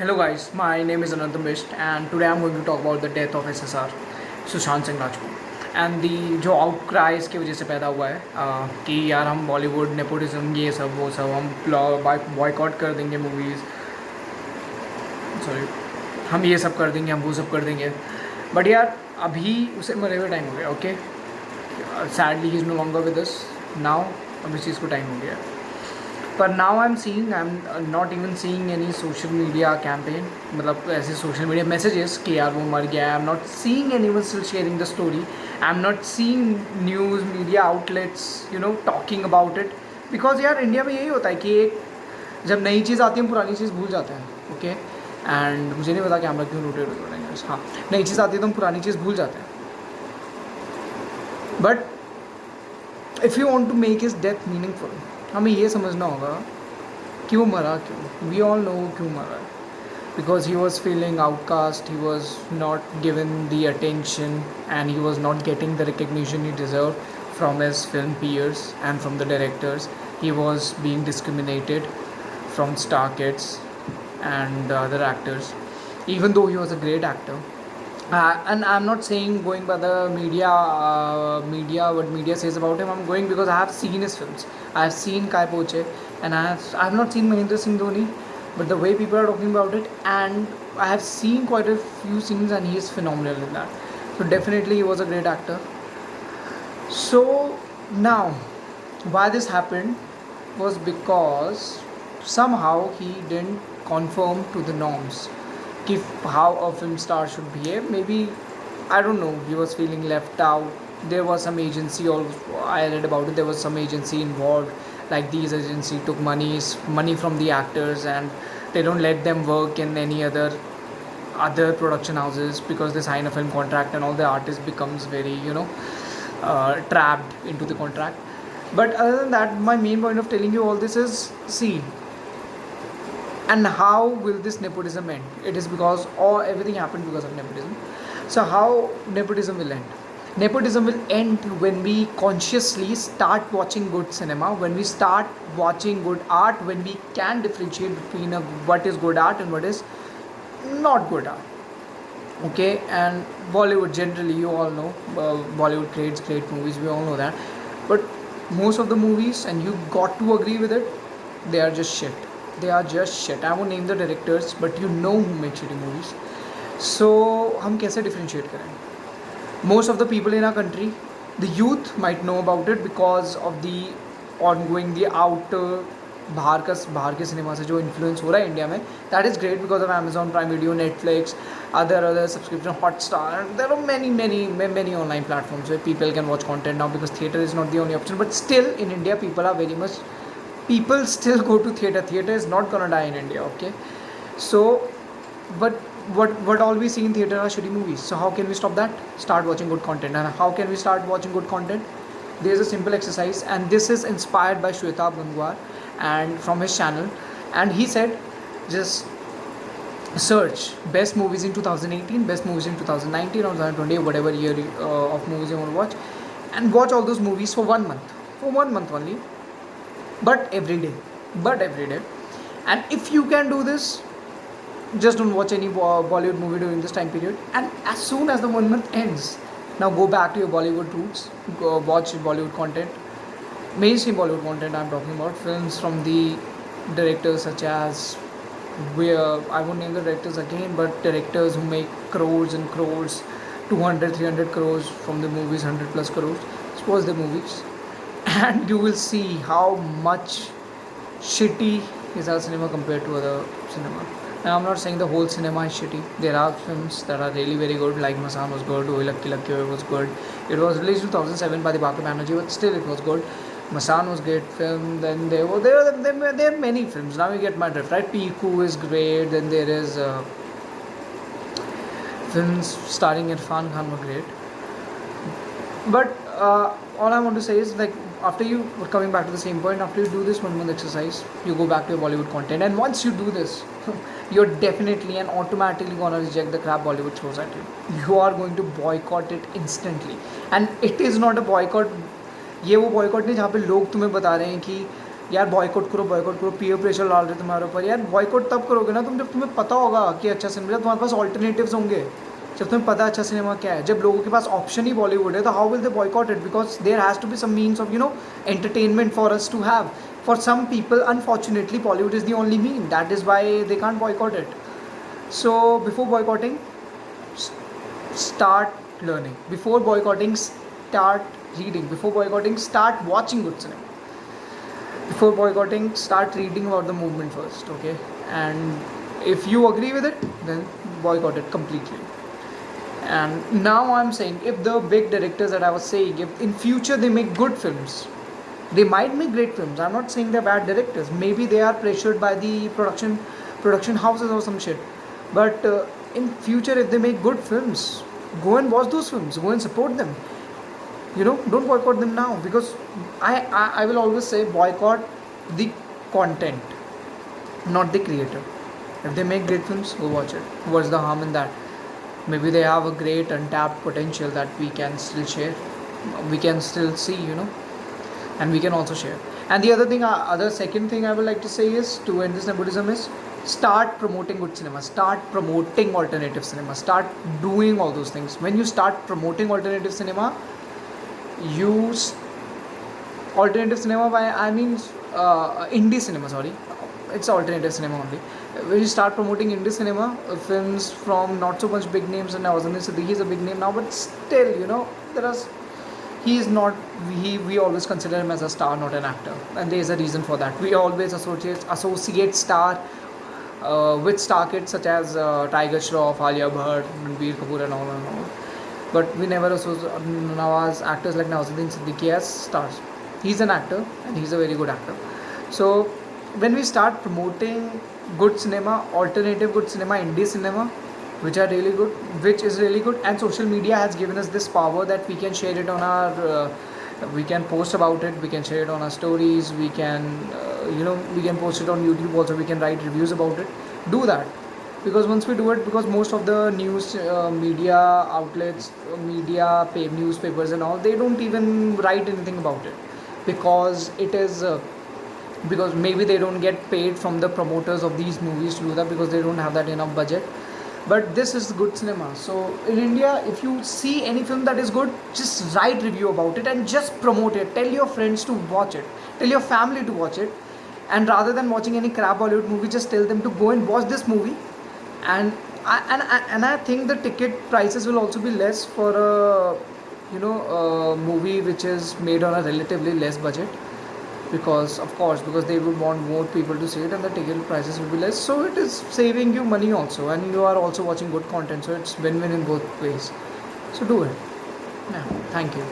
Hello guys, my name is Anantam Bisht and today I'm going to talk about the death of SSR, Sushant Singh Rajput and the जो outcry इसकी वजह से पैदा हुआ है कि यार हम बॉलीवुड नेपोटिज्म ये सब वो सब हम बॉयकॉट कर देंगे मूवीज़, सॉरी हम ये सब कर देंगे, हम वो सब कर देंगे. बट यार अभी उसे मरे हुए टाइम हो गया. Okay, sadly he is no longer with us now. अब इस चीज़ को टाइम हो गया. पर now I am not even seeing any social media campaign, मतलब ऐसे सोशल मीडिया मैसेजेस कि यार वो मर गया. आई am not seeing any one still sharing the story. I am not seeing news media outlets talking about it. Because यार India में यही होता है कि एक जब नई चीज़ आती है हम पुरानी चीज़ भूल जाते हैं. ओके, एंड मुझे नहीं पता कैमरा क्यों रोटेट हो रहा है. हाँ, नई चीज़ आती है तो हम पुरानी चीज़ भूल जाते हैं. But if you want to make his death meaningful, हमें ये समझना होगा कि वो मरा क्यों. वी ऑल नो क्यों मरा है. Because he was feeling outcast, he was not given the attention and he was not getting the recognition he deserve from his film peers and from the directors. He was being discriminated from star kids and other actors, even though he was a great actor. And I'm not saying going by the media what media says about him. I'm going because I have seen his films. I have seen Kai Poche, and I have not seen Mahendra Singh Dhoni, but the way people are talking about it, and I have seen quite a few scenes, and he is phenomenal in that. So definitely he was a great actor. So now, why this happened was because somehow he didn't conform to the norms. How a film star should behave. Maybe, I don't know, he was feeling left out. There was some agency, also I read about it, there was some agency involved. Like these agency took money from the actors, and they don't let them work in any other production houses because they sign a film contract, and all the artist becomes very trapped into the contract. But other than that, my main point of telling you all this is, see, and how will this nepotism end? It is because everything happened because of nepotism. So how nepotism will end? Nepotism will end when we consciously start watching good cinema, when we start watching good art, when we can differentiate between what is good art and what is not good art. Okay, and Bollywood generally, you all know, Bollywood creates great movies, we all know that. But most of the movies, and you got to agree with it, they are just shit. They are just shit. I won't name the directors, but you know who makes shitty movies. So हम कैसे differentiate करें? Most of the people in our country, the youth might know about it because of the ongoing, the outer बाहर के cinema से जो influence हो रहा है इंडिया में. That is great because of Amazon Prime Video, Netflix, other subscription, Hotstar. There are many online platforms where people can watch content now, because theatre is not the only option. But still in India, people still go to theatre. Theatre is not gonna die in India. Okay, so but what all we see in theatre are shitty movies. So how can we stop that? Start watching good content. And how can we start watching good content? There's a simple exercise, and this is inspired by Shweta Gangwar and from his channel. And he said, just search best movies in 2018, best movies in 2019 or 2020, whatever year of movies you want to watch, and watch all those movies for 1 month, for 1 month only, but every day. And if you can do this, just don't watch any Bollywood movie during this time period. And as soon as the 1 month ends, now go back to your Bollywood roots, go watch Bollywood content, mainstream Bollywood content. I'm talking about films from the directors such as, I won't name the directors again, but directors who make crores and crores, 200 300 crores from the movies, 100 plus crores. Just watch the movies and you will see how much shitty is our cinema compared to other cinema. Now I'm not saying the whole cinema is shitty. There are films that are really very good, like Masan was good, Oi Lakki Lakki was good. It was released in 2007 by the Baka Banerjee, but still it was good. Masan was great film. Then there are many films. Now you get my drift, right? Piku is great. Then there is films starring Irfan Khan were great. But all I want to say is, like, after you, coming back to the same point, after you do this 1 month exercise, you go back to your Bollywood content, and once you do this, you're definitely and automatically gonna reject the crap Bollywood throws at you. You are going to boycott it instantly. And it is not a boycott. ये वो boycott नहीं जहाँ पे लोग तुम्हें बता रहे हैं कि यार बॉयकॉट करो, पीयर प्रेशर डाल रहे तुम्हारे ऊपर। यार बॉयकॉट तब करोगे ना तुम जब तुम्हें पता होगा कि अच्छा सिनेमा, तुम्हारे पास ऑल्टरनेटिव्स होंगे। जब तुम्हें पता अच्छा सिनेमा क्या है, जब लोगों के पास ऑप्शन ही बॉलीवुड है, तो how will they boycott it? Because there has to be some means of entertainment for us to have. For some people, unfortunately, Bollywood is the only mean. That is why they can't boycott it. So, before boycotting, start learning. Before boycotting, start reading. Before boycotting, start watching good cinema. Before boycotting, start reading about the movement first, okay? And if you agree with it, then boycott it completely. And now I'm saying, if the big directors that I was saying, if in future they make good films, they might make great films. I'm not saying they're bad directors. Maybe they are pressured by the production houses or some shit. But in future, if they make good films, go and watch those films. Go and support them. Don't boycott them now, because I will always say boycott the content, not the creator. If they make great films, go watch it. What's the harm in that? Maybe they have a great untapped potential that we can still share. We can still see, and we can also share. And the other second thing I would like to say is, to end this nepotism, is start promoting good cinema, start promoting alternative cinema, start doing all those things. When you start promoting alternative cinema, alternative cinema, by I mean indie cinema, sorry, it's alternative cinema only. When you start promoting indie cinema, films from not so much big names, and Nawazuddin Siddiqui is a big name now, but still, there are he is not, we always consider him as a star, not an actor, and there is a reason for that. We always associate star with star kids such as Tiger Shroff, Alia Bhatt, Ranbir Kapoor, and all. But we never associate Nawaz, actors like Nawazuddin Siddiqui, as stars. He's an actor, and he's a very good actor. So when we start promoting good cinema, alternative good cinema, indie cinema, which is really good, and social media has given us this power that we can share it on our we can post about it, we can share it on our stories, we can we can post it on YouTube also, we can write reviews about it. Do that, because once we do it, because most of the news media outlets, newspapers and all, they don't even write anything about it, because it is because maybe they don't get paid from the promoters of these movies to do that, because they don't have that enough budget. But this is good cinema. So in India, if you see any film that is good, just write review about it and just promote it. Tell your friends to watch it, tell your family to watch it, and rather than watching any crap Bollywood movie, just tell them to go and watch this movie. And I think the ticket prices will also be less for a movie which is made on a relatively less budget, because they would want more people to see it, and the ticket prices will be less, so it is saving you money also, and you are also watching good content, so it's win-win in both ways. So do it. Yeah, thank you.